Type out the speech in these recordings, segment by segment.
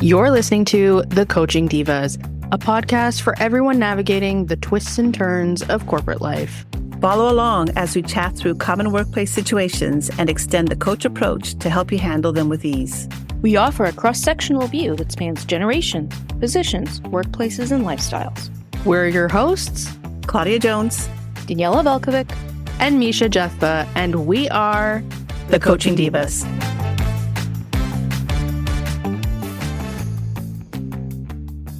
You're listening to The Coaching Divas, a podcast for everyone navigating the twists and turns of corporate life. Follow along as we chat through common workplace situations and extend the coach approach to help you handle them with ease. We offer a cross-sectional view that spans generations, positions, workplaces, and lifestyles. We're your hosts, Claudia Jones, Daniela Velkovic, and Misha Jethba, and we are The Coaching Divas.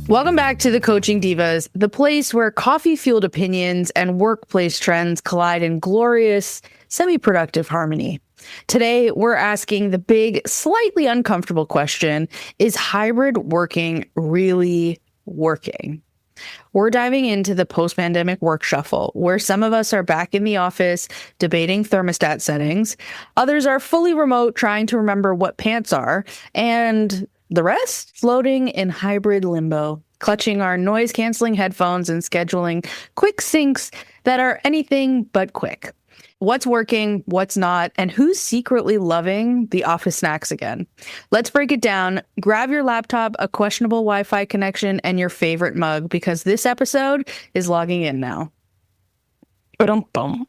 Welcome back to The Coaching Divas, the place where coffee-fueled opinions and workplace trends collide in glorious, semi-productive harmony. Today, we're asking the big, slightly uncomfortable question, is hybrid working really working? We're diving into the post-pandemic work shuffle, where some of us are back in the office debating thermostat settings, others are fully remote trying to remember what pants are, and the rest floating in hybrid limbo, clutching our noise-canceling headphones and scheduling quick syncs that are anything but quick. What's working, what's not, and who's secretly loving the office snacks again? Let's break it down. Grab your laptop, a questionable Wi-Fi connection, and your favorite mug, because this episode is logging in now. Ba-dum-bum.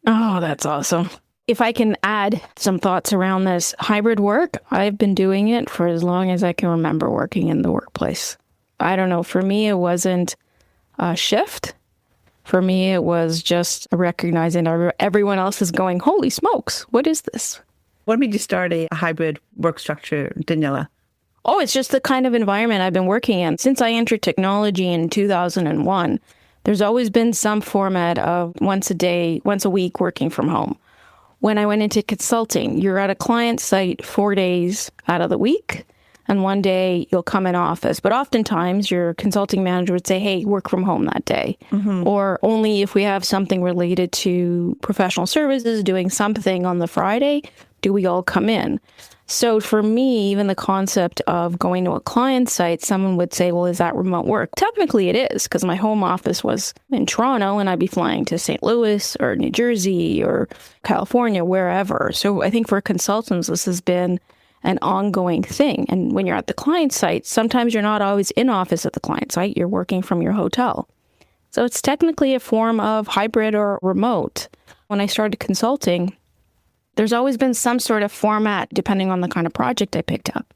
Oh, that's awesome. If I can add some thoughts around this hybrid work, I've been doing it for as long as I can remember working in the workplace. I don't know. For me, it wasn't a shift. For me, it was just recognizing everyone else is going, holy smokes, what is this? What made you start a hybrid work structure, Daniela? Oh, it's just the kind of environment I've been working in. Since I entered technology in 2001, there's always been some format of once a week working from home. When I went into consulting, you're at a client site 4 days out of the week, and one day you'll come in office. But oftentimes your consulting manager would say, hey, work from home that day. Mm-hmm. Or only if we have something related to professional services, doing something on the Friday, do we all come in? So for me, even the concept of going to a client site, someone would say, well, is that remote work? Technically it is, because my home office was in Toronto and I'd be flying to St. Louis or New Jersey or California, wherever. So I think for consultants, this has been an ongoing thing. And when you're at the client site, sometimes you're not always in office at the client site. You're working from your hotel. So it's technically a form of hybrid or remote. When I started consulting, there's always been some sort of format, depending on the kind of project I picked up,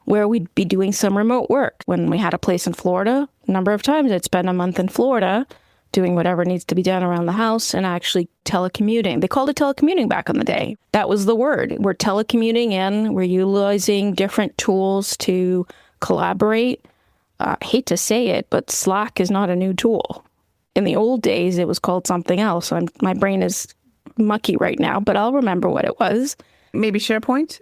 where we'd be doing some remote work. When we had a place in Florida, a number of times I'd spend a month in Florida doing whatever needs to be done around the house and actually telecommuting. They called it telecommuting back in the day. That was the word. We're telecommuting in. We're utilizing different tools to collaborate. I hate to say it, but Slack is not a new tool. In the old days, it was called something else. My brain is mucky right now, but I'll remember what it was. Maybe SharePoint?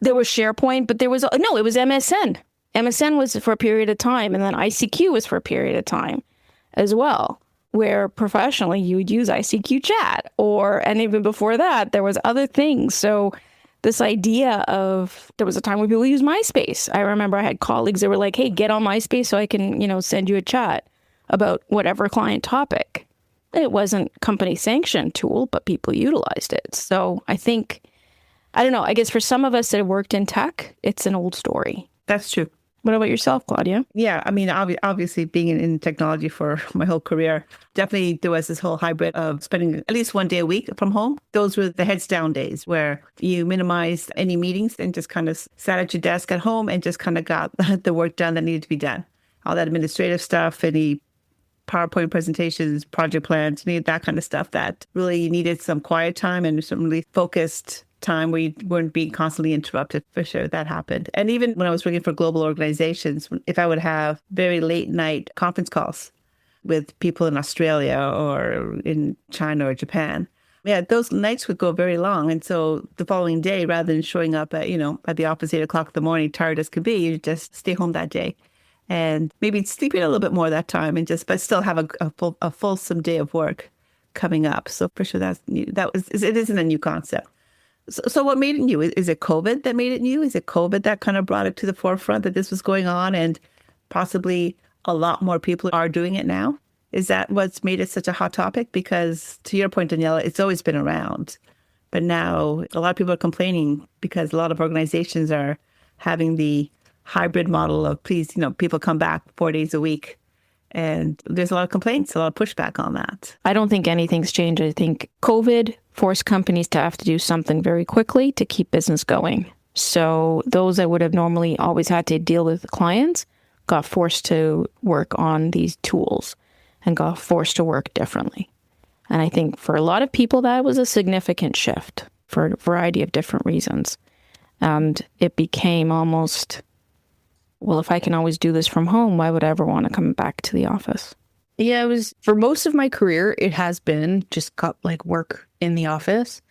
There was SharePoint, but it was MSN. MSN was for a period of time, and then ICQ was for a period of time as well, where professionally you would use ICQ chat, and even before that, there was other things. So this idea of, there was a time when people used MySpace. I remember I had colleagues that were like, hey, get on MySpace so I can, send you a chat about whatever client topic. It wasn't company sanctioned tool, but people utilized it. So I think, I don't know, I guess for some of us that have worked in tech, it's an old story. That's true. What about yourself, Claudia? Yeah, I mean, obviously being in technology for my whole career, definitely there was this whole hybrid of spending at least 1 day a week from home. Those were the heads down days where you minimized any meetings and just kind of sat at your desk at home and just kind of got the work done that needed to be done. All that administrative stuff, any PowerPoint presentations, project plans, that kind of stuff that really needed some quiet time and some really focused time where you weren't being constantly interrupted. For sure, that happened. And even when I was working for global organizations, if I would have very late night conference calls with people in Australia or in China or Japan, those nights would go very long. And so the following day, rather than showing up at the office 8 o'clock in the morning, tired as could be, you just stay home that day. And maybe sleep in a little bit more that time, but still have a fulsome day of work coming up. So for sure, that's new. It isn't a new concept. So what made it new? Is it COVID that made it new? Is it COVID that kind of brought it to the forefront that this was going on, and possibly a lot more people are doing it now? Is that what's made it such a hot topic? Because to your point, Daniela, it's always been around, but now a lot of people are complaining because a lot of organizations are having the hybrid model of please, people come back 4 days a week. And there's a lot of complaints, a lot of pushback on that. I don't think anything's changed. I think COVID forced companies to have to do something very quickly to keep business going. So those that would have normally always had to deal with clients got forced to work on these tools and got forced to work differently. And I think for a lot of people, that was a significant shift for a variety of different reasons. And it became almost, well, if I can always do this from home, why would I ever want to come back to the office? Yeah, it was for most of my career, it has been just work in the office.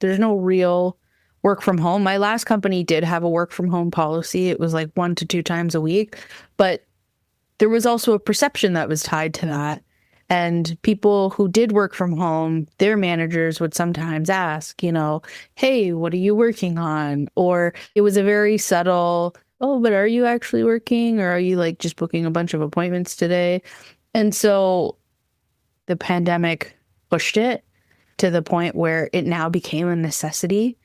There's no real work from home. My last company did have a work from home policy. It was 1 to 2 times a week, but there was also a perception that was tied to that. And people who did work from home, their managers would sometimes ask, hey, what are you working on? Or it was a very subtle, oh, but are you actually working? Or are you just booking a bunch of appointments today? And so the pandemic pushed it to the point where it now became a necessity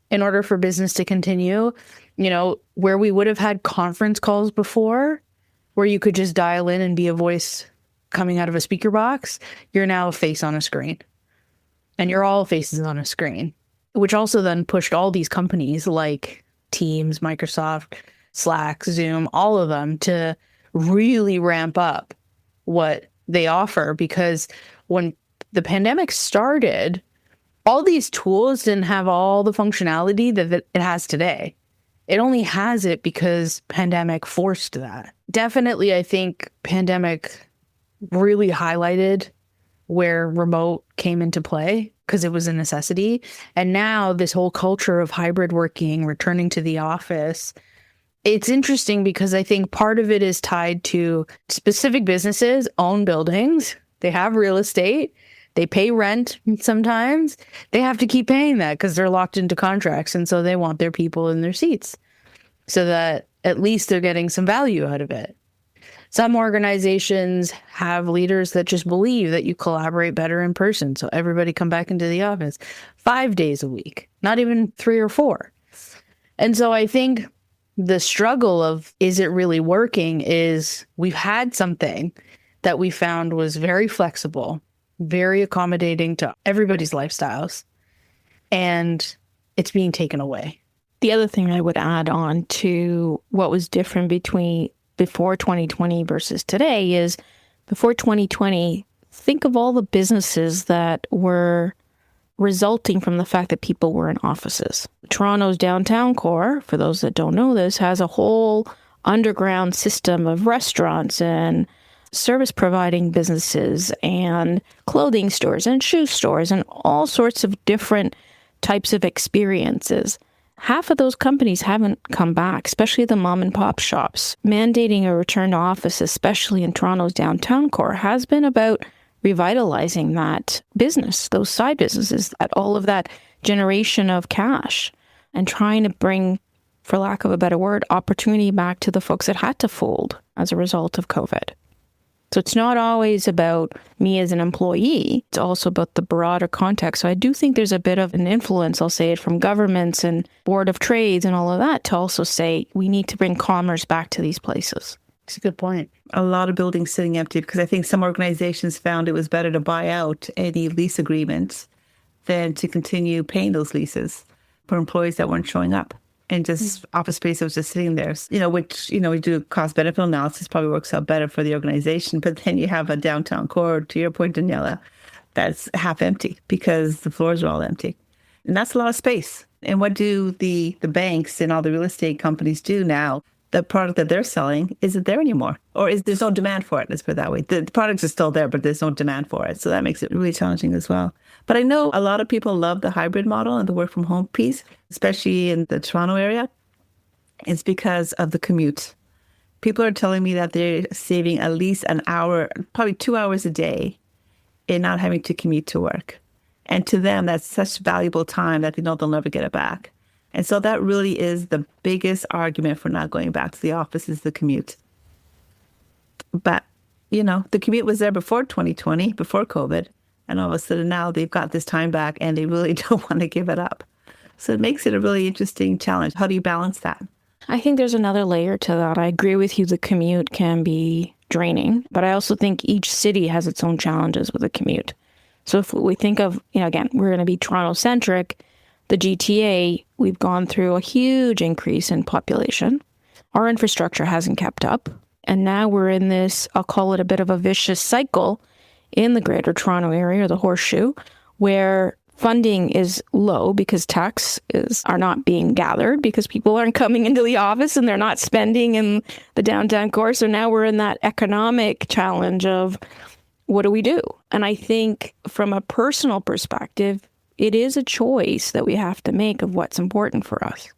in order for business to continue. Where we would have had conference calls before, where you could just dial in and be a voice coming out of a speaker box, you're now a face on a screen. And you're all faces on a screen, which also then pushed all these companies like Teams, Microsoft, Slack, Zoom, all of them to really ramp up what they offer. Because when the pandemic started, all these tools didn't have all the functionality that it has today. It only has it because pandemic forced that. Definitely, I think pandemic really highlighted where remote came into play because it was a necessity. And now this whole culture of hybrid working, returning to the office, it's interesting because I think part of it is tied to specific businesses own buildings. They have real estate. They pay rent sometimes. They have to keep paying that because they're locked into contracts. And so they want their people in their seats so that at least they're getting some value out of it. Some organizations have leaders that just believe that you collaborate better in person. So everybody come back into the office 5 days a week, not even 3 or 4. And so I think the struggle of, is it really working, is we've had something that we found was very flexible, very accommodating to everybody's lifestyles, and it's being taken away. The other thing I would add on to what was different between before 2020 versus today is before 2020, think of all the businesses that were resulting from the fact that people were in offices. Toronto's downtown core, for those that don't know this, has a whole underground system of restaurants and service providing businesses and clothing stores and shoe stores and all sorts of different types of experiences. Half of those companies haven't come back, especially the mom and pop shops. Mandating a return to office, especially in Toronto's downtown core, has been about revitalizing that business, those side businesses, all of that generation of cash, and trying to bring, for lack of a better word, opportunity back to the folks that had to fold as a result of COVID. So it's not always about me as an employee. It's also about the broader context. So I do think there's a bit of an influence, I'll say it, from governments and board of trades and all of that to also say we need to bring commerce back to these places. It's a good point. A lot of buildings sitting empty because I think some organizations found it was better to buy out any lease agreements than to continue paying those leases for employees that weren't showing up. And just office space that was just sitting there, which, we do cost benefit analysis, probably works out better for the organization. But then you have a downtown core, to your point, Daniela, that's half empty because the floors are all empty. And that's a lot of space. And what do the banks and all the real estate companies do now? The product that they're selling isn't there anymore, or there's no demand for it. Let's put it that way. The products are still there, but there's no demand for it. So that makes it really challenging as well. But I know a lot of people love the hybrid model and the work from home piece, especially in the Toronto area. It's because of the commute. People are telling me that they're saving at least an hour, probably 2 hours a day in not having to commute to work. And to them, that's such valuable time that they know they'll never get it back. And so that really is the biggest argument for not going back to the office is the commute. But, the commute was there before 2020, before COVID. And all of a sudden now they've got this time back and they really don't want to give it up. So it makes it a really interesting challenge. How do you balance that? I think there's another layer to that. I agree with you. The commute can be draining, but I also think each city has its own challenges with the commute. So if we think of, again, we're going to be Toronto centric, the GTA, we've gone through a huge increase in population. Our infrastructure hasn't kept up. And now we're in this, I'll call it a bit of a vicious cycle in the greater Toronto area, or the horseshoe, where funding is low because taxes are not being gathered because people aren't coming into the office and they're not spending in the downtown core. So now we're in that economic challenge of what do we do? And I think from a personal perspective, it is a choice that we have to make of what's important for us.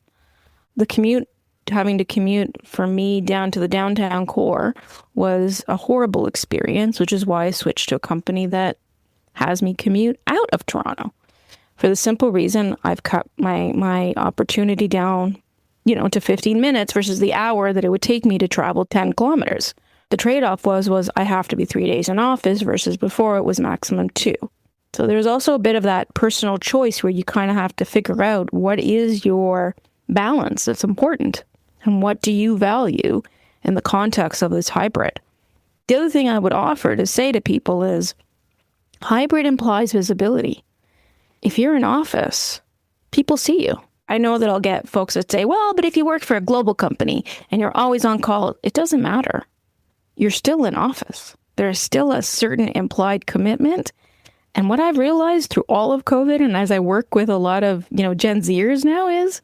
The commute, having to commute for me down to the downtown core was a horrible experience, which is why I switched to a company that has me commute out of Toronto. For the simple reason I've cut my opportunity down, to 15 minutes versus the hour that it would take me to travel 10 kilometers. The trade-off was I have to be 3 days in office versus before it was maximum 2. So there's also a bit of that personal choice where you kind of have to figure out what is your balance that's important and what do you value in the context of this hybrid. The other thing I would offer to say to people is hybrid implies visibility. If you're in office, people see you. I know that I'll get folks that say, well, but if you work for a global company and you're always on call, it doesn't matter. You're still in office. There's still a certain implied commitment. And what I've realized through all of COVID, and as I work with a lot of, Gen Zers now, is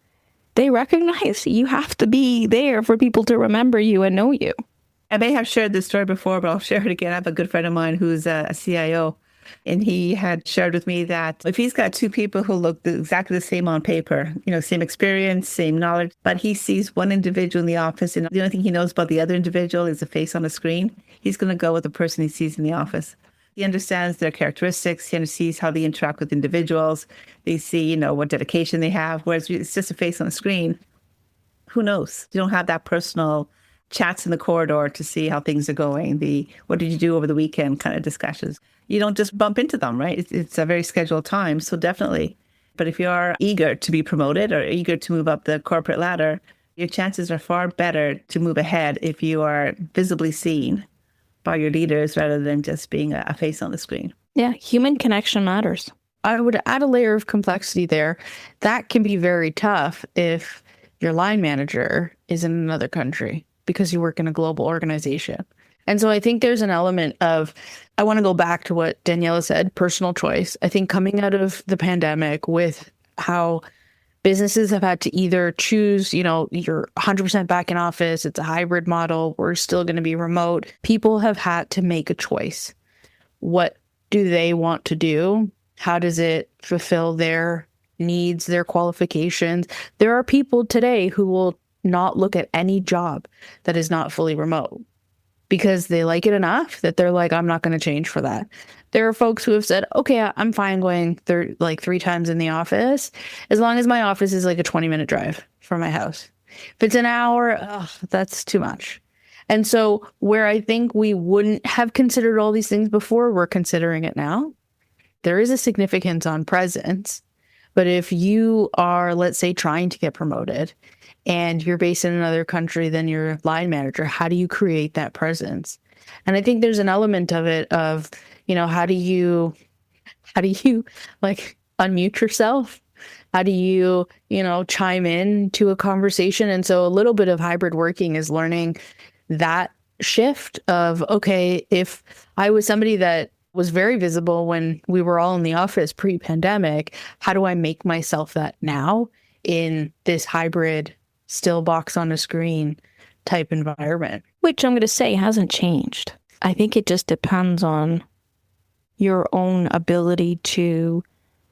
they recognize you have to be there for people to remember you and know you. I may have shared this story before, but I'll share it again. I have a good friend of mine who's a CIO, and he had shared with me that if he's got two people who look exactly the same on paper, same experience, same knowledge, but he sees one individual in the office and the only thing he knows about the other individual is the face on the screen, he's going to go with the person he sees in the office. He understands their characteristics. He sees how they interact with individuals. They see, what dedication they have, whereas it's just a face on the screen. Who knows? You don't have that personal chats in the corridor to see how things are going, the what did you do over the weekend kind of discussions. You don't just bump into them, right? It's a very scheduled time, so definitely. But if you are eager to be promoted or eager to move up the corporate ladder, your chances are far better to move ahead if you are visibly seen by your leaders rather than just being a face on the screen. Yeah, human connection matters. I would add a layer of complexity there. That can be very tough if your line manager is in another country because you work in a global organization. And so I think there's an element of, I want to go back to what Daniela said, personal choice. I think coming out of the pandemic with how businesses have had to either choose, you're 100% back in office, it's a hybrid model, we're still going to be remote. People have had to make a choice. What do they want to do? How does it fulfill their needs, their qualifications? There are people today who will not look at any job that is not fully remote because they like it enough that they're like, I'm not going to change for that. There are folks who have said, okay, I'm fine going 3 times in the office, as long as my office is like a 20-minute drive from my house. If it's an hour, that's too much. And so where I think we wouldn't have considered all these things before, we're considering it now. There is a significance on presence. But if you are, let's say, trying to get promoted and you're based in another country than your line manager, how do you create that presence? And I think there's an element of it of, how do you like unmute yourself? How do you, chime in to a conversation? And so a little bit of hybrid working is learning that shift of, okay, if I was somebody that was very visible when we were all in the office pre-pandemic, how do I make myself that now in this hybrid, still box on a screen type environment? Which I'm going to say hasn't changed. I think it just depends on your own ability to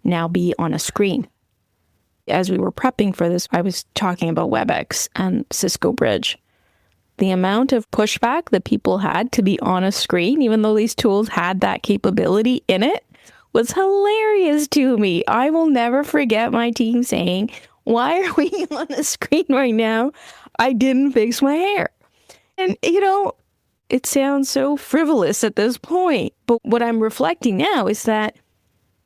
now be on a screen. As we were prepping for this, I was talking about WebEx and Cisco Bridge. The amount of pushback that people had to be on a screen, even though these tools had that capability in it, was hilarious to me. I will never forget my team saying, why are we on the screen right now? I didn't fix my hair. And, it sounds so frivolous at this point. But what I'm reflecting now is that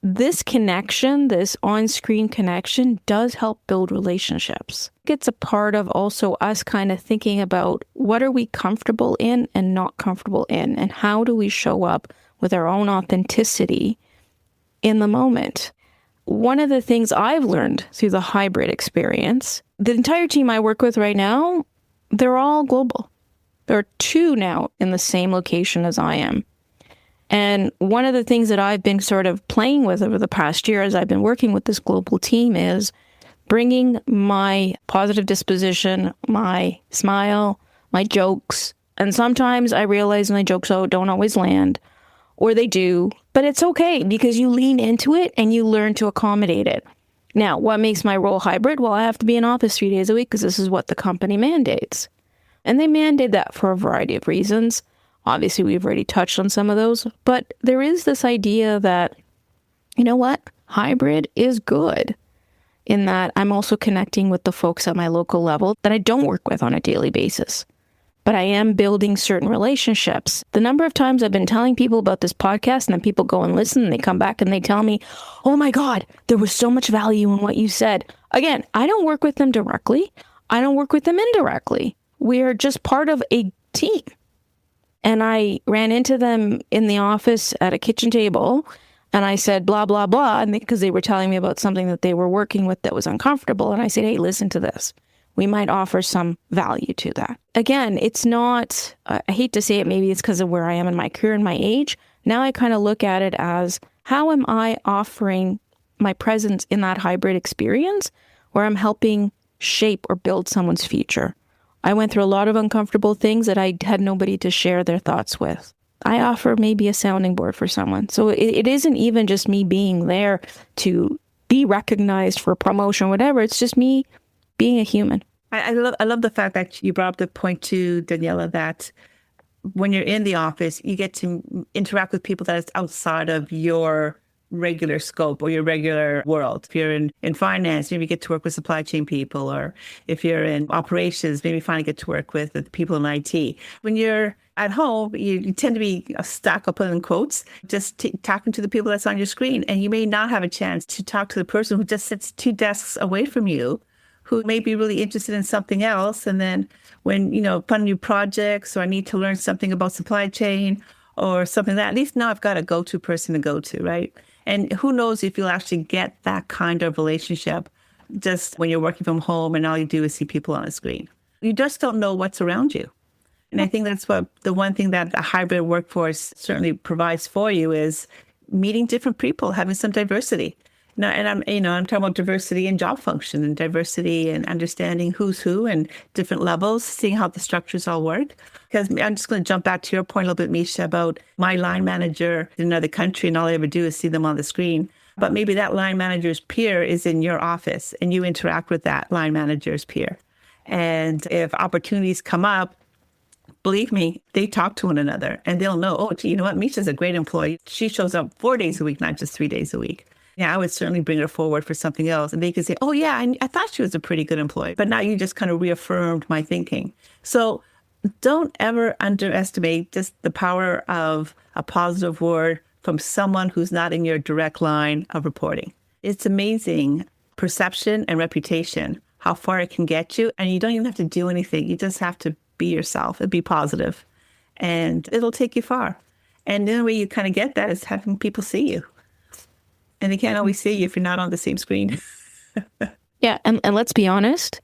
this connection, this on-screen connection, does help build relationships. It's a part of also us kind of thinking about what are we comfortable in and not comfortable in, and how do we show up with our own authenticity in the moment. One of the things I've learned through the hybrid experience, the entire team I work with right now, they're all global. There are 2 now in the same location as I am. And one of the things that I've been sort of playing with over the past year as I've been working with this global team is bringing my positive disposition, my smile, my jokes. And sometimes I realize my jokes don't always land, or they do, but it's okay because you lean into it and you learn to accommodate it. Now, what makes my role hybrid? Well, I have to be in office 3 days a week because this is what the company mandates. And they mandate that for a variety of reasons. Obviously, we've already touched on some of those, but there is this idea that, you know what, hybrid is good in that I'm also connecting with the folks at my local level that I don't work with on a daily basis, but I am building certain relationships. The number of times I've been telling people about this podcast and then people go and listen and they come back and they tell me, oh my God, there was so much value in what you said. Again, I don't work with them directly. I don't work with them indirectly. We are just part of a team. And I ran into them in the office at a kitchen table and I said, blah, blah, blah, and because they were telling me about something that they were working with that was uncomfortable. And I said, hey, listen to this. We might offer some value to that. Again, it's not, I hate to say it, maybe it's because of where I am in my career and my age. Now I kind of look at it as, how am I offering my presence in that hybrid experience where I'm helping shape or build someone's future? I went through a lot of uncomfortable things that I had nobody to share their thoughts with. I offer maybe a sounding board for someone. So it isn't even just me being there to be recognized for promotion or whatever. It's just me being a human. I love the fact that you brought up the point too, Daniela, that when you're in the office, you get to interact with people that is outside of your regular scope or your regular world. If you're in finance, maybe you get to work with supply chain people, or if you're in operations, maybe finally get to work with the people in IT. When you're at home, you tend to be stuck, I'll put in quotes, just talking to the people that's on your screen. And you may not have a chance to talk to the person who just sits 2 desks away from you, who may be really interested in something else. And then when, fun new projects, or I need to learn something about supply chain or something like that, at least now I've got a go-to person to go to, right? And who knows if you'll actually get that kind of relationship just when you're working from home and all you do is see people on a screen. You just don't know what's around you. And I think that's what the one thing that a hybrid workforce certainly provides for you is meeting different people, having some diversity. Now, and I'm talking about diversity in job function and diversity and understanding who's who and different levels, seeing how the structures all work. Because I'm just going to jump back to your point a little bit, Misha, about my line manager in another country and all I ever do is see them on the screen. But maybe that line manager's peer is in your office and you interact with that line manager's peer. And if opportunities come up, believe me, they talk to one another and they'll know, oh, gee, you know what? Misha's a great employee. She shows up 4 days a week, not just 3 days a week. Yeah, I would certainly bring her forward for something else. And they could say, oh, yeah, I thought she was a pretty good employee. But now you just kind of reaffirmed my thinking. So don't ever underestimate just the power of a positive word from someone who's not in your direct line of reporting. It's amazing perception and reputation, how far it can get you. And you don't even have to do anything. You just have to be yourself and be positive. And it'll take you far. And the only way you kind of get that is having people see you. And they can't always see you if you're not on the same screen. Yeah, and let's be honest,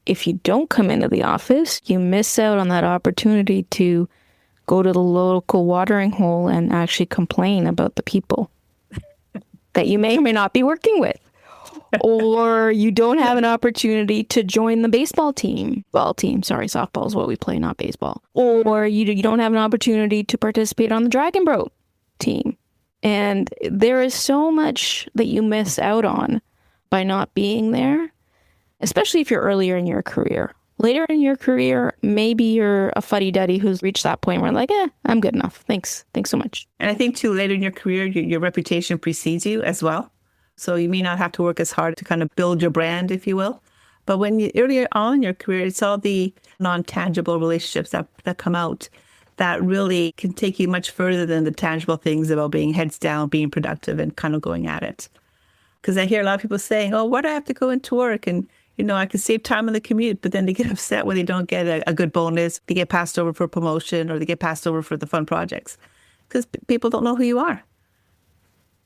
if you don't come into the office, you miss out on that opportunity to go to the local watering hole and actually complain about the people that you may or may not be working with. Or you don't have an opportunity to join the baseball team. Softball is what we play, not baseball. Or you don't have an opportunity to participate on the Dragon Boat team. And there is so much that you miss out on by not being there, especially if you're earlier in your career. Later in your career, maybe you're a fuddy-duddy who's reached that point where like, I'm good enough. Thanks so much. And I think too, later in your career, your reputation precedes you as well. So you may not have to work as hard to kind of build your brand, if you will. But when you earlier on in your career, it's all the non-tangible relationships that come out that really can take you much further than the tangible things about being heads down, being productive, and kind of going at it. Because I hear a lot of people saying, oh, why do I have to go into work? And, I can save time on the commute, but then they get upset when they don't get a good bonus, they get passed over for a promotion, or they get passed over for the fun projects. Because people don't know who you are.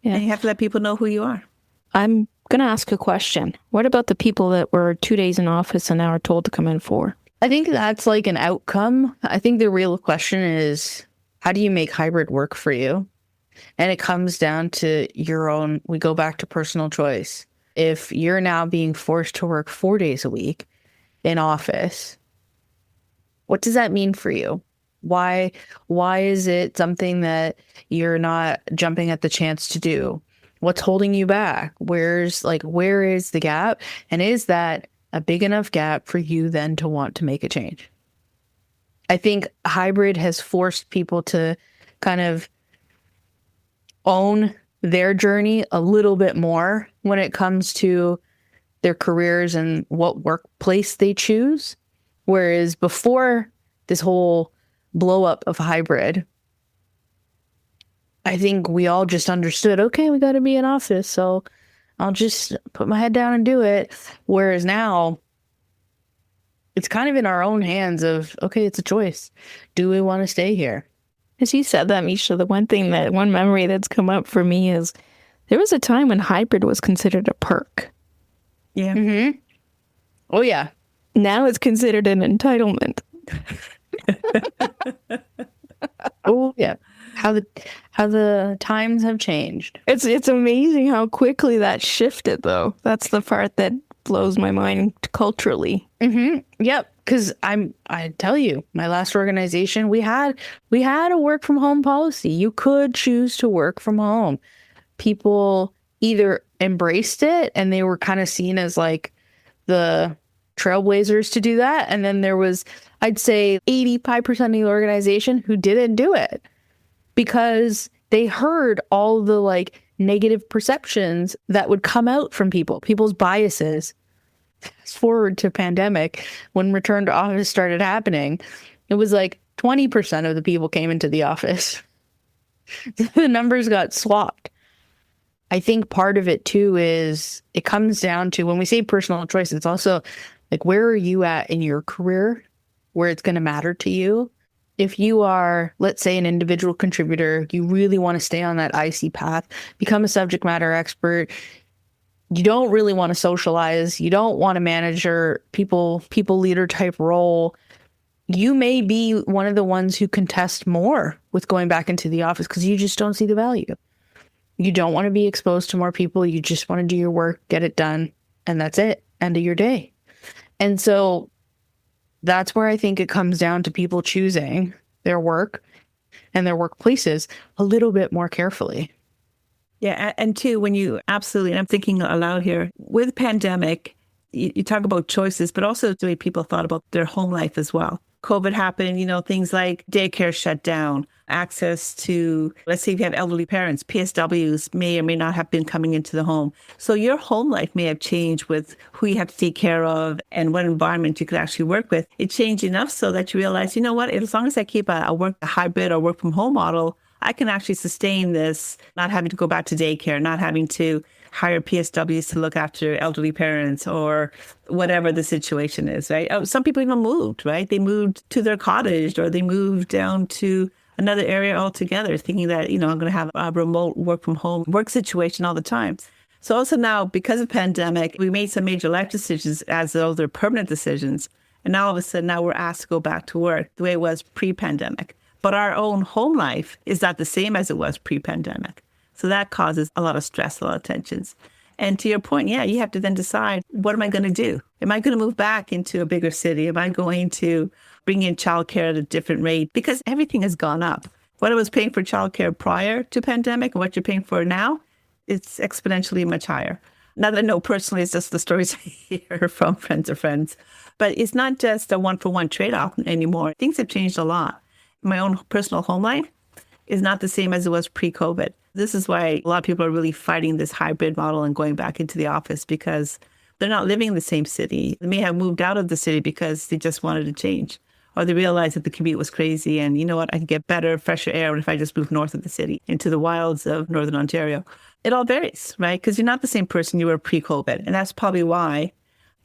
Yeah. And you have to let people know who you are. I'm going to ask a question. What about the people that were 2 days in office and now are told to come in 4? I think that's like an outcome. I think the real question is, how do you make hybrid work for you? And it comes down to your own, we go back to personal choice. If you're now being forced to work 4 days a week in office, what does that mean for you? Why is it something that you're not jumping at the chance to do? What's holding you back? Where is the gap? And is that a big enough gap for you then to want to make a change? I think hybrid has forced people to kind of own their journey a little bit more when it comes to their careers and what workplace they choose. Whereas before this whole blow up of hybrid, I think we all just understood, okay, we got to be in office, so I'll just put my head down and do it. Whereas now it's kind of in our own hands of, okay, it's a choice. Do we want to stay here? As you said that, Misha, the one memory that's come up for me is there was a time when hybrid was considered a perk. Yeah. Mm-hmm. Oh, yeah. Now it's considered an entitlement. Oh, yeah. How the times have changed. It's amazing how quickly that shifted, though. That's the part that blows my mind culturally. Mm-hmm. Yep. Because I tell you, my last organization, we had a work from home policy. You could choose to work from home. People either embraced it and they were kind of seen as like the trailblazers to do that. And then there was, I'd say 85% of the organization who didn't do it because they heard all the like negative perceptions that would come out from people's biases. Fast forward to pandemic, when return to office started happening, it was like 20% of the people came into the office. The numbers got swapped. I think part of it too is it comes down to when we say personal choice, it's also like, where are you at in your career where it's going to matter to you? If you are, let's say, an individual contributor, you really want to stay on that IC path, become a subject matter expert. You don't really want to socialize. You don't want a manager, people leader type role. You may be one of the ones who contest more with going back into the office because you just don't see the value. You don't want to be exposed to more people. You just want to do your work, get it done, and that's it. End of your day. And so that's where I think it comes down to people choosing their work and their workplaces a little bit more carefully. Yeah. And two, when you absolutely, and I'm thinking aloud here, with pandemic, you talk about choices, but also the way people thought about their home life as well. COVID happened, things like daycare shut down, access to, let's say if you have elderly parents, PSWs may or may not have been coming into the home. So your home life may have changed with who you have to take care of and what environment you could actually work with. It changed enough so that you realize, you know what, as long as I keep a hybrid or work from home model, I can actually sustain this, not having to go back to daycare, not having to hire PSWs to look after elderly parents or whatever the situation is, right? Some people even moved, right? They moved to their cottage or they moved down to another area altogether, thinking that, I'm going to have a remote work from home work situation all the time. So also now, because of pandemic, we made some major life decisions as though they're permanent decisions. And now all of a sudden, now we're asked to go back to work the way it was pre-pandemic. But our own home life is not the same as it was pre-pandemic. So that causes a lot of stress, a lot of tensions. And to your point, yeah, you have to then decide, what am I going to do? Am I going to move back into a bigger city? Am I going to bring in childcare at a different rate? Because everything has gone up. What I was paying for childcare prior to pandemic and what you're paying for now, it's exponentially much higher. Not that I know personally, it's just the stories I hear from friends of friends. But it's not just a one-for-one trade-off anymore. Things have changed a lot. My own personal home life is not the same as it was pre-COVID. This is why a lot of people are really fighting this hybrid model and going back into the office because they're not living in the same city. They may have moved out of the city because they just wanted to change. or they realized that the commute was crazy and you know what, I can get better, fresher air if I just move north of the city into the wilds of Northern Ontario. It all varies, right? Because you're not the same person you were pre-COVID. And that's probably why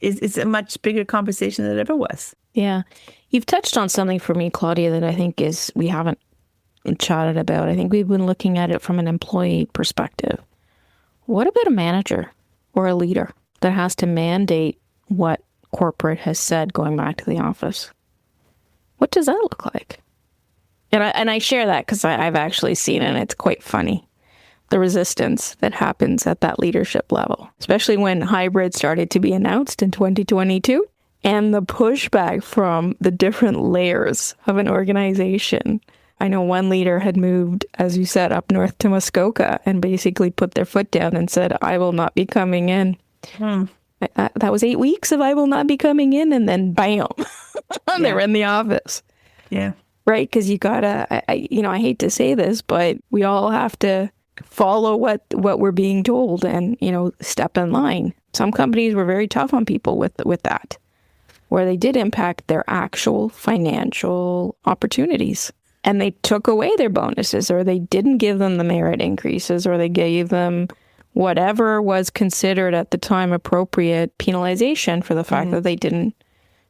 it's a much bigger conversation than it ever was. Yeah. You've touched on something for me, Claudia, that I think we haven't chatted about. I think we've been looking at it from an employee perspective. What about a manager or a leader that has to mandate what corporate has said going back to the office? What does that look like? And I share that because I've actually seen it, and it's quite funny. The resistance that happens at that leadership level, especially when hybrid started to be announced in 2022, and the pushback from the different layers of an organization. I know one leader had moved, as you said, up north to Muskoka and basically put their foot down and said, I will not be coming in. That was 8 weeks of I will not be coming in, and then bam, they're in the office. Yeah. Right? Because you gotta, I hate to say this, but we all have to follow what we're being told and, step in line. Some companies were very tough on people with that, where they did impact their actual financial opportunities. And they took away their bonuses, or they didn't give them the merit increases, or they gave them whatever was considered at the time appropriate penalization for the fact that they didn't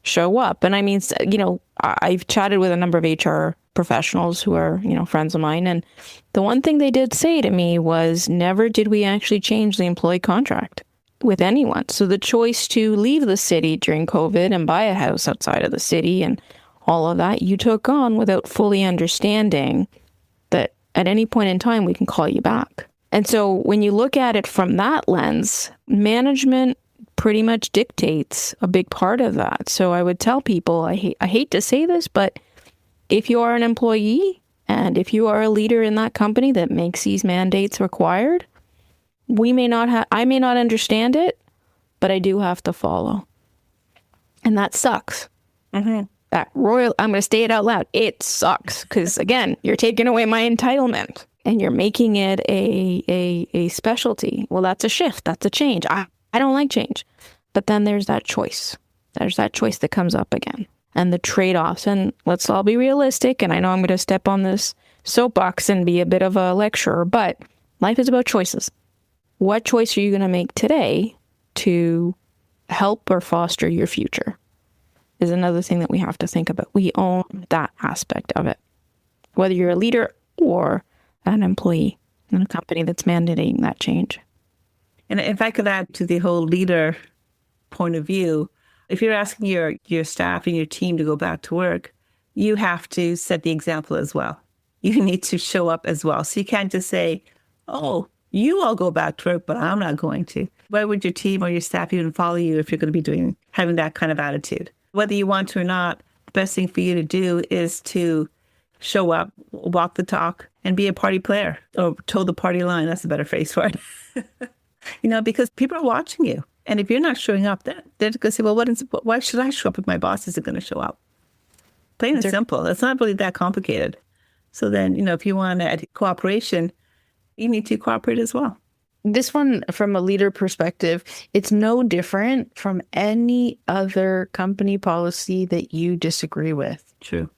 show up. And I mean, I've chatted with a number of HR professionals who are, friends of mine. And the one thing they did say to me was, never did we actually change the employee contract with anyone. So the choice to leave the city during COVID and buy a house outside of the city and all of that, you took on without fully understanding that at any point in time, we can call you back. And so when you look at it from that lens, management pretty much dictates a big part of that. So I would tell people, I hate to say this, but if you are an employee and if you are a leader in that company that makes these mandates required, I may not understand it, but I do have to follow. And that sucks. Mm-hmm. I'm going to say it out loud. It sucks because, again, you're taking away my entitlement and you're making it a specialty. Well, that's a shift. That's a change. I don't like change. But then there's that choice. There's that choice that comes up again. And the trade-offs. And let's all be realistic. And I know I'm going to step on this soapbox and be a bit of a lecturer, but life is about choices. What choice are you going to make today to help or foster your future? Is another thing that we have to think about. We own that aspect of it, whether you're a leader or an employee in a company that's mandating that change. And if I could add to the whole leader point of view, if you're asking your staff and your team to go back to work, you have to set the example as well. You need to show up as well. So you can't just say, oh, you all go back to work, but I'm not going to. Why would your team or your staff even follow you if you're going to be having that kind of attitude? Whether you want to or not, the best thing for you to do is to show up, walk the talk, and be a party player, or toe the party line. That's a better phrase for it. Because people are watching you. And if you're not showing up, they're going to say, well, why should I show up if my boss isn't going to show up? Plain and simple. It's not really that complicated. So then, if you want cooperation, you need to cooperate as well. This one, from a leader perspective, it's no different from any other company policy that you disagree with. True.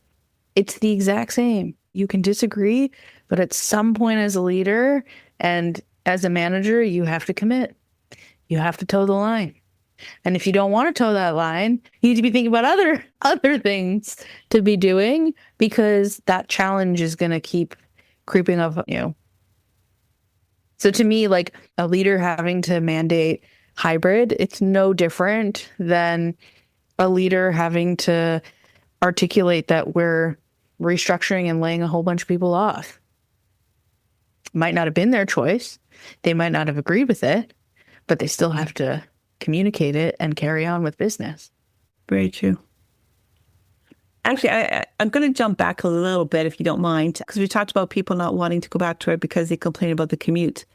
It's the exact same. You can disagree, but at some point as a leader and as a manager, you have to commit. You have to toe the line. And if you don't want to toe that line, you need to be thinking about other things to be doing, because that challenge is going to keep creeping up on you. So to me, like a leader having to mandate hybrid, it's no different than a leader having to articulate that we're restructuring and laying a whole bunch of people off. Might not have been their choice. They might not have agreed with it, but they still have to communicate it and carry on with business. Very true. Actually, I'm going to jump back a little bit, if you don't mind, because we talked about people not wanting to go back to work because they complain about the commute.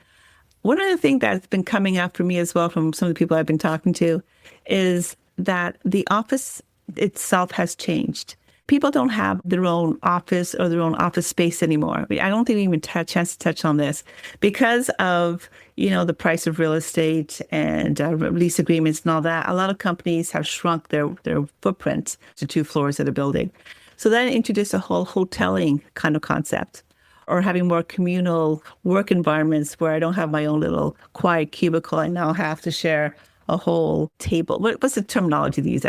One other thing that's been coming up for me as well from some of the people I've been talking to is that the office itself has changed. People don't have their own office or their own office space anymore. I don't think we even had a chance to touch on this because of, the price of real estate and lease agreements and all that. A lot of companies have shrunk their footprint to 2 floors of a building. So that introduced a whole hoteling kind of concept, or having more communal work environments where I don't have my own little quiet cubicle. I now have to share a whole table. What's the terminology they use?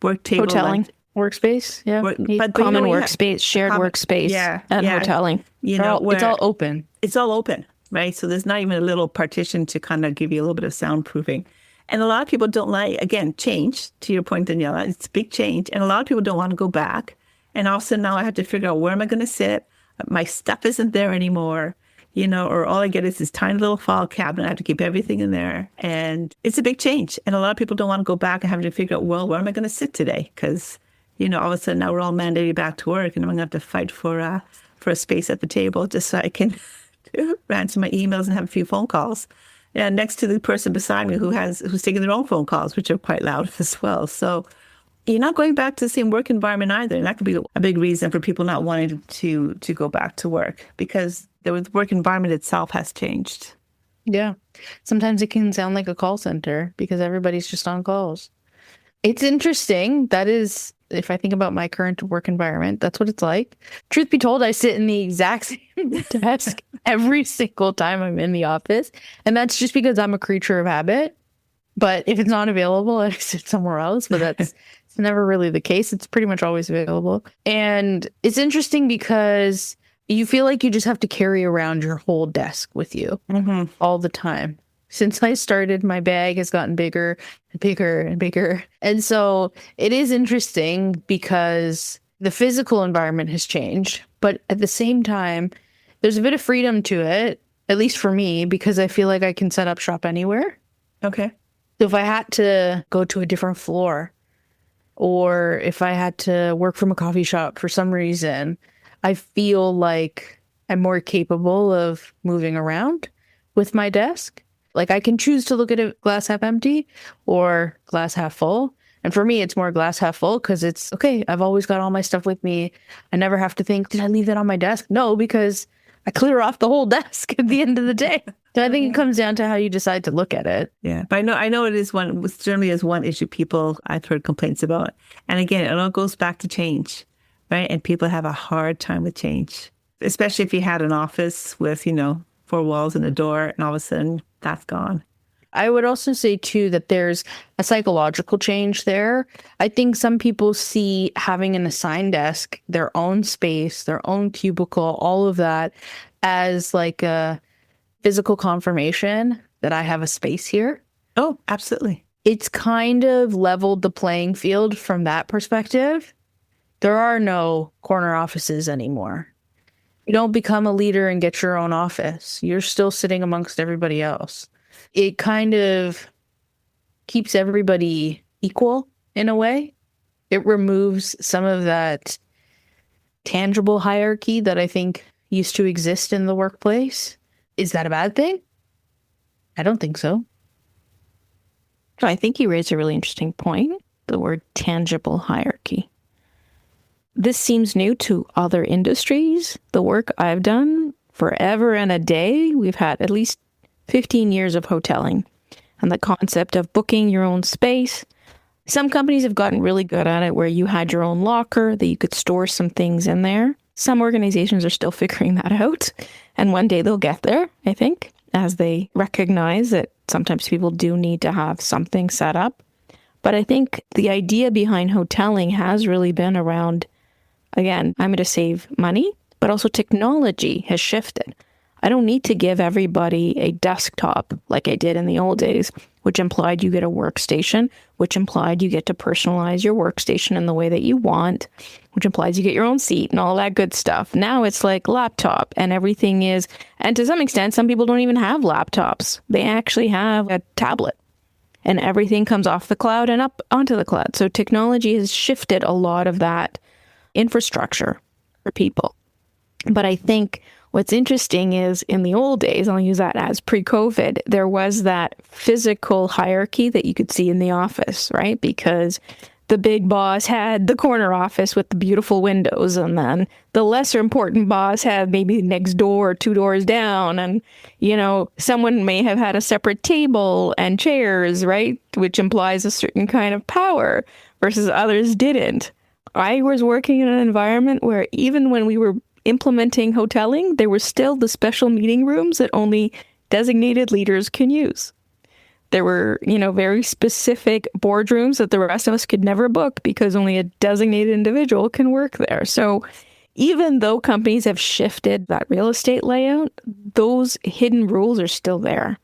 Work table? Hoteling. Workspace, yeah. But common workspace, shared workspace, and hoteling. It's all open. It's all open, right? So there's not even a little partition to kind of give you a little bit of soundproofing. And a lot of people don't like, again, change, to your point, Daniela. It's a big change. And a lot of people don't want to go back. And also now I have to figure out where am I going to sit? My stuff isn't there anymore, or all I get is this tiny little file cabinet. I have to keep everything in there. And it's a big change. And a lot of people don't want to go back and having to figure out, well, where am I going to sit today? Because, all of a sudden now we're all mandated back to work and I'm going to have to fight for a space at the table just so I can answer my emails and have a few phone calls. And next to the person beside me who's taking their own phone calls, which are quite loud as well. So you're not going back to the same work environment either. And that could be a big reason for people not wanting to go back to work because the work environment itself has changed. Yeah. Sometimes it can sound like a call center because everybody's just on calls. It's interesting. That is, if I think about my current work environment, that's what it's like. Truth be told, I sit in the exact same desk every single time I'm in the office. And that's just because I'm a creature of habit. But if it's not available, I sit somewhere else. But that's it's never really the case. It's pretty much always available. And it's interesting because you feel like you just have to carry around your whole desk with you all the time. Since I started, my bag has gotten bigger and bigger and bigger. And so it is interesting because the physical environment has changed. But at the same time, there's a bit of freedom to it, at least for me, because I feel like I can set up shop anywhere. Okay. So if I had to go to a different floor or if I had to work from a coffee shop for some reason, I feel like I'm more capable of moving around with my desk. Like I can choose to look at it glass half empty or glass half full. And for me, it's more glass half full because it's, okay, I've always got all my stuff with me. I never have to think, did I leave that on my desk? No, because I clear off the whole desk at the end of the day. So I think it comes down to how you decide to look at it. Yeah, but I know it is certainly is one issue I've heard complaints about. And again, it all goes back to change, right? And people have a hard time with change, especially if you had an office with, 4 walls and a door and all of a sudden that's gone. I would also say, too, that there's a psychological change there. I think some people see having an assigned desk, their own space, their own cubicle, all of that as like a physical confirmation that I have a space here. Oh, absolutely. It's kind of leveled the playing field from that perspective. There are no corner offices anymore. You don't become a leader and get your own office. You're still sitting amongst everybody else. It kind of keeps everybody equal in a way. It removes some of that tangible hierarchy that I think used to exist in the workplace. Is that a bad thing? I don't think so. I think you raised a really interesting point, the word tangible hierarchy. This seems new to other industries. The work I've done forever and a day, we've had at least 15 years of hoteling and the concept of booking your own space. Some companies have gotten really good at it where you had your own locker that you could store some things in there. Some organizations are still figuring that out. And one day they'll get there, I think, as they recognize that sometimes people do need to have something set up. But I think the idea behind hoteling has really been around, again, I'm going to save money, but also technology has shifted. I don't need to give everybody a desktop like I did in the old days, which implied you get a workstation, which implied you get to personalize your workstation in the way that you want, which implies you get your own seat and all that good stuff. Now it's like laptop and everything is, and to some extent, some people don't even have laptops. They actually have a tablet and everything comes off the cloud and up onto the cloud. So technology has shifted a lot of that infrastructure for people. But I think what's interesting is in the old days, I'll use that as pre-COVID, there was that physical hierarchy that you could see in the office, right? Because the big boss had the corner office with the beautiful windows, and then the lesser important boss had maybe next door, 2 doors down, and, someone may have had a separate table and chairs, right? Which implies a certain kind of power versus others didn't. I was working in an environment where even when we were implementing hoteling, there were still the special meeting rooms that only designated leaders can use. There were, very specific boardrooms that the rest of us could never book because only a designated individual can work there. So even though companies have shifted that real estate layout, those hidden rules are still there.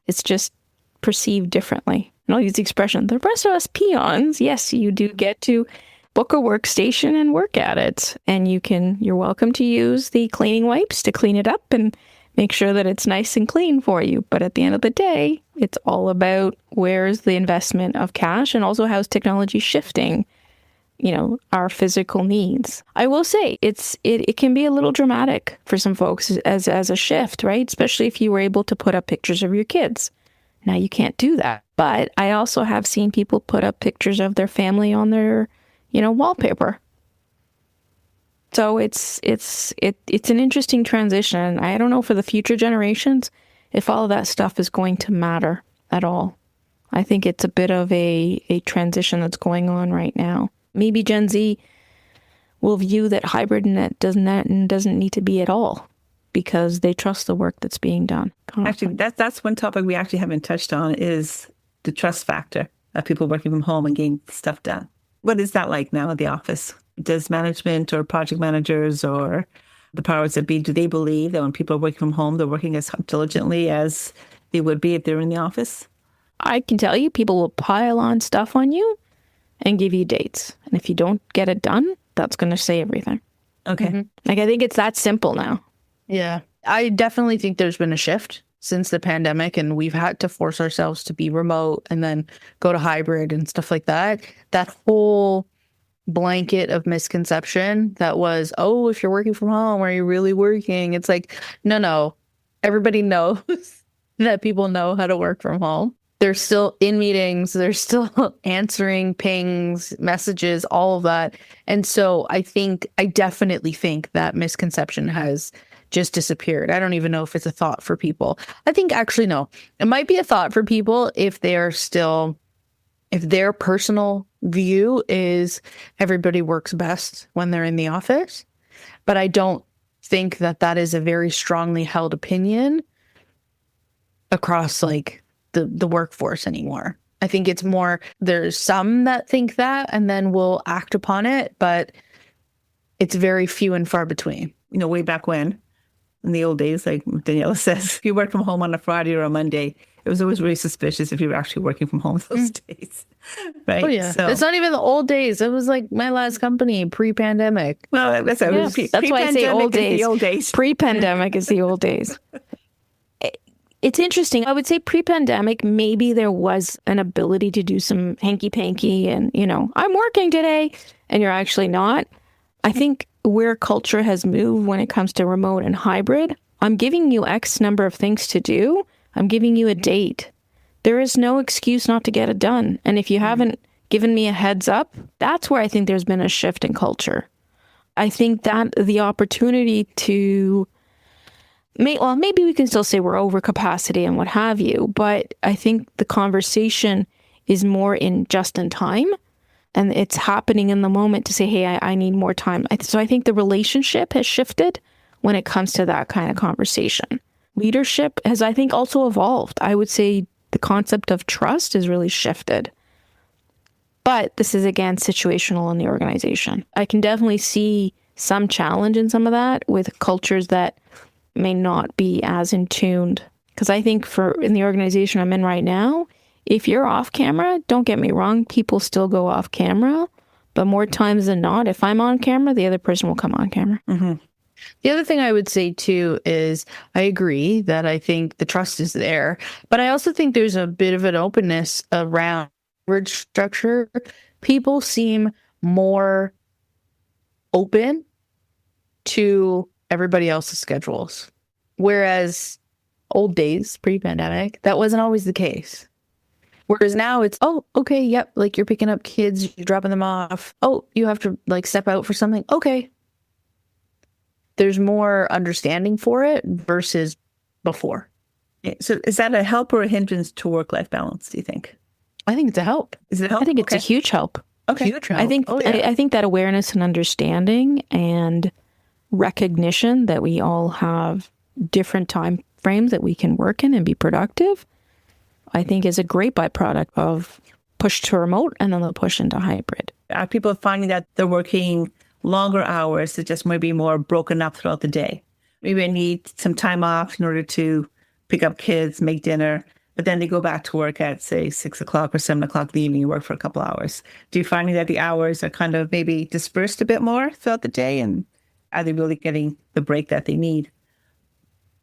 It's just perceived differently. And I'll use the expression, the rest of us peons, yes, you do get to book a workstation and work at it. And you're welcome to use the cleaning wipes to clean it up and make sure that it's nice and clean for you. But at the end of the day, it's all about where's the investment of cash and also how's technology shifting, our physical needs. I will say it can be a little dramatic for some folks as a shift, right? Especially if you were able to put up pictures of your kids. Now you can't do that. But I also have seen people put up pictures of their family on their, wallpaper. So it's an interesting transition. I don't know for the future generations if all of that stuff is going to matter at all. I think it's a bit of a transition that's going on right now. Maybe Gen Z will view that hybrid net doesn't need to be at all because they trust the work that's being done. Actually, that's one topic we actually haven't touched on is the trust factor of people working from home and getting stuff done. What is that like now at the office? Does management or project managers or the powers that be, do they believe that when people are working from home, they're working as diligently as they would be if they're in the office? I can tell you, people will pile on stuff on you and give you dates. And if you don't get it done, that's going to say everything. Okay. Mm-hmm. I think it's that simple now. Yeah. I definitely think there's been a shift since the pandemic, and we've had to force ourselves to be remote and then go to hybrid and stuff like that. That whole blanket of misconception that was, oh, if you're working from home, are you really working? It's like, no. Everybody knows that people know how to work from home. They're still in meetings. They're still answering pings, messages, all of that. And so I definitely think that misconception has just disappeared. I don't even know if it's a thought for people. I think actually, no, it might be a thought for people if their personal view is everybody works best when they're in the office. But I don't think that is a very strongly held opinion across like the workforce anymore. I think it's more, there's some that think that and then will act upon it, but it's very few and far between. Way back when, in the old days, like Daniela says, if you work from home on a Friday or a Monday, it was always really suspicious if you were actually working from home those days. Right? Oh, yeah. So, it's not even the old days. It was like my last company pre-pandemic. Well, that's why I say old days. The old days. Pre-pandemic is the old days. It's interesting. I would say pre-pandemic, maybe there was an ability to do some hanky-panky and, I'm working today, and you're actually not. I think where culture has moved when it comes to remote and hybrid, I'm giving you X number of things to do. I'm giving you a date. There is no excuse not to get it done. And if you haven't given me a heads up, that's where I think there's been a shift in culture. I think that the opportunity to, maybe we can still say we're over capacity and what have you, but I think the conversation is more in just in time. And it's happening in the moment to say, hey, I need more time. So I think the relationship has shifted when it comes to that kind of conversation. Leadership has, I think, also evolved. I would say the concept of trust has really shifted. But this is, again, situational in the organization. I can definitely see some challenge in some of that with cultures that may not be as in tuned. Because I think in the organization I'm in right now, if you're off camera, don't get me wrong, people still go off camera. But more times than not, if I'm on camera, the other person will come on camera. Mm-hmm. The other thing I would say, too, is I agree that I think the trust is there. But I also think there's a bit of an openness around word structure. People seem more open to everybody else's schedules. Whereas old days, pre-pandemic, that wasn't always the case. Whereas now it's, oh, okay, yep, like you're picking up kids, you're dropping them off. Oh, you have to like step out for something. Okay. There's more understanding for it versus before. So is that a help or a hindrance to work-life balance, do you think? I think it's a help. Is it a help? I think it's a huge help. Okay. Huge help. I think I think that awareness and understanding and recognition that we all have different time frames that we can work in and be productive, I think is a great byproduct of push to remote and then the push into hybrid. Are people finding that they're working longer hours that just maybe more broken up throughout the day? Maybe I need some time off in order to pick up kids, make dinner, but then they go back to work at, say, 6 o'clock or 7 o'clock in the evening, you work for a couple hours. Do you find that the hours are kind of maybe dispersed a bit more throughout the day? And are they really getting the break that they need?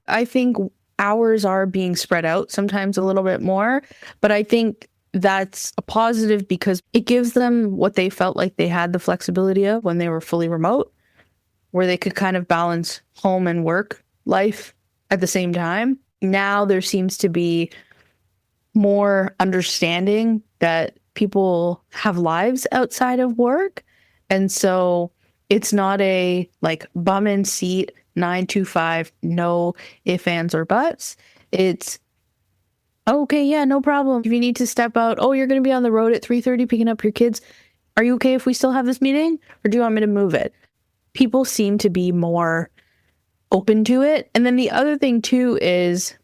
I think hours are being spread out sometimes a little bit more, but I think that's a positive because it gives them what they felt like they had the flexibility of when they were fully remote, where they could kind of balance home and work life at the same time. Now there seems to be more understanding that people have lives outside of work. And so it's not a like bum in seat 9 to 5, no ifs, ands, or buts. It's okay, yeah, no problem. If you need to step out, oh, you're going to be on the road at 3:30 picking up your kids. Are you okay if we still have this meeting? Or do you want me to move it? People seem to be more open to it. And then the other thing too is,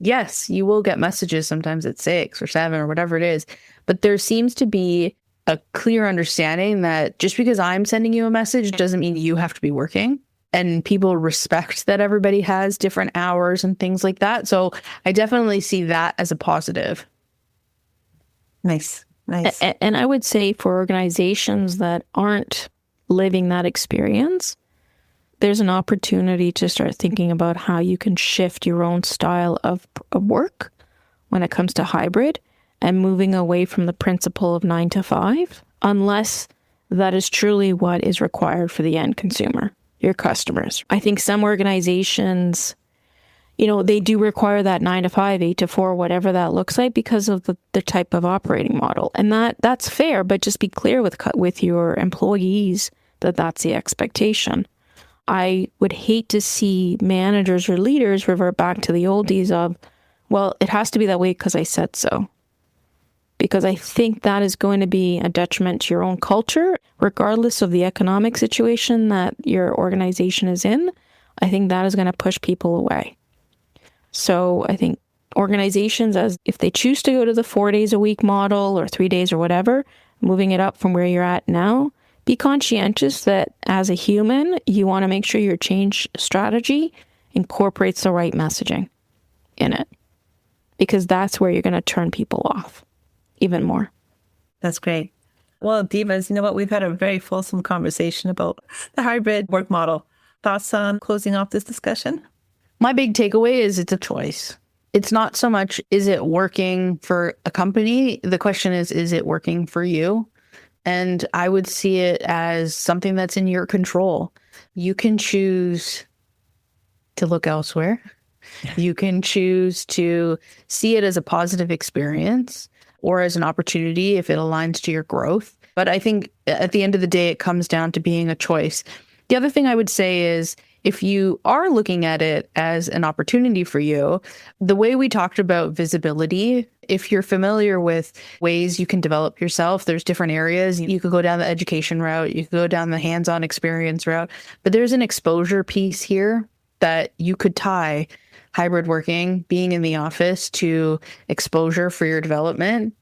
yes, you will get messages sometimes at 6 or 7 or whatever it is, but there seems to be a clear understanding that just because I'm sending you a message doesn't mean you have to be working. And people respect that everybody has different hours and things like that. So I definitely see that as a positive. Nice. And I would say for organizations that aren't living that experience, there's an opportunity to start thinking about how you can shift your own style of work when it comes to hybrid and moving away from the principle of 9 to 5, unless that is truly what is required for the end consumer, your customers. I think some organizations, they do require that 9 to 5, 8 to 4, whatever that looks like because of the type of operating model. And that's fair, but just be clear with your employees that that's the expectation. I would hate to see managers or leaders revert back to the oldies of, well, it has to be that way because I said so. Because I think that is going to be a detriment to your own culture, regardless of the economic situation that your organization is in. I think that is going to push people away. So I think organizations, as if they choose to go to the 4 days a week model or 3 days or whatever, moving it up from where you're at now, be conscientious that as a human, you want to make sure your change strategy incorporates the right messaging in it, because that's where you're going to turn people off even more. That's great. Well, Divas, you know what? We've had a very fulsome conversation about the hybrid work model. Thoughts on closing off this discussion? My big takeaway is it's a choice. It's not so much, is it working for a company? The question is it working for you? And I would see it as something that's in your control. You can choose to look elsewhere. You can choose to see it as a positive experience or as an opportunity if it aligns to your growth. But I think at the end of the day, it comes down to being a choice. The other thing I would say is if you are looking at it as an opportunity for you, the way we talked about visibility, if you're familiar with ways you can develop yourself, there's different areas. You could go down the education route, you could go down the hands-on experience route, but there's an exposure piece here that you could tie hybrid working, being in the office, to exposure for your development.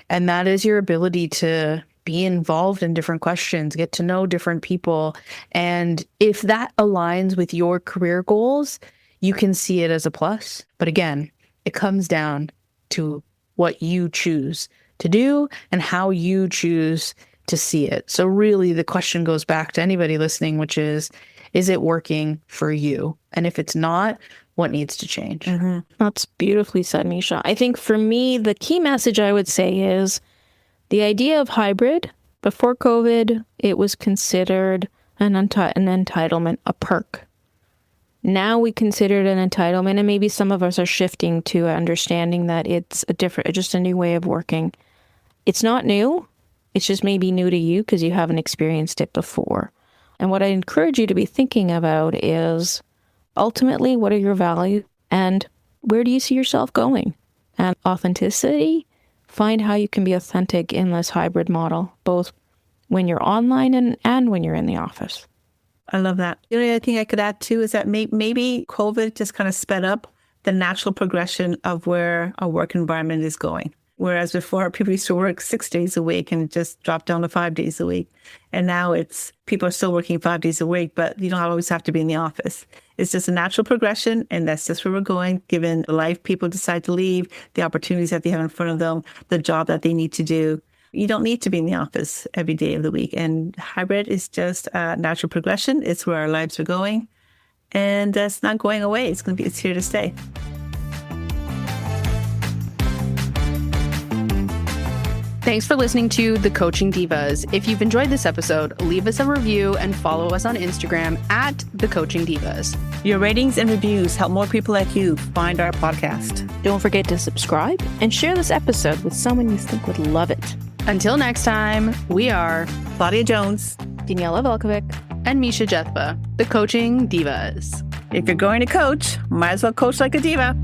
And that is your ability to be involved in different questions, get to know different people. And if that aligns with your career goals, you can see it as a plus. But again, it comes down to what you choose to do and how you choose to see it. So really the question goes back to anybody listening, which is it working for you? And if it's not, what needs to change? Mm-hmm. That's beautifully said, Misha. I think for me, the key message I would say is the idea of hybrid. Before COVID, it was considered an entitlement, a perk. Now we consider it an entitlement, and maybe some of us are shifting to understanding that it's just a new way of working. It's not new. It's just maybe new to you because you haven't experienced it before. And what I encourage you to be thinking about is ultimately, what are your values and where do you see yourself going? And authenticity, find how you can be authentic in this hybrid model, both when you're online and when you're in the office. I love that. The only other thing I could add too is that maybe COVID just kind of sped up the natural progression of where our work environment is going. Whereas before, people used to work 6 days a week and just drop down to 5 days a week. And now people are still working 5 days a week, but you don't always have to be in the office. It's just a natural progression, and that's just where we're going, given the life people decide to leave, the opportunities that they have in front of them, the job that they need to do. You don't need to be in the office every day of the week. And hybrid is just a natural progression. It's where our lives are going. And it's not going away. It's here to stay. Thanks for listening to The Coaching Divas. If you've enjoyed this episode, leave us a review and follow us on Instagram at The Coaching Divas. Your ratings and reviews help more people like you find our podcast. Don't forget to subscribe and share this episode with someone you think would love it. Until next time, we are Claudia Jones, Daniela Velkovic, and Misha Jethba, The Coaching Divas. If you're going to coach, might as well coach like a diva.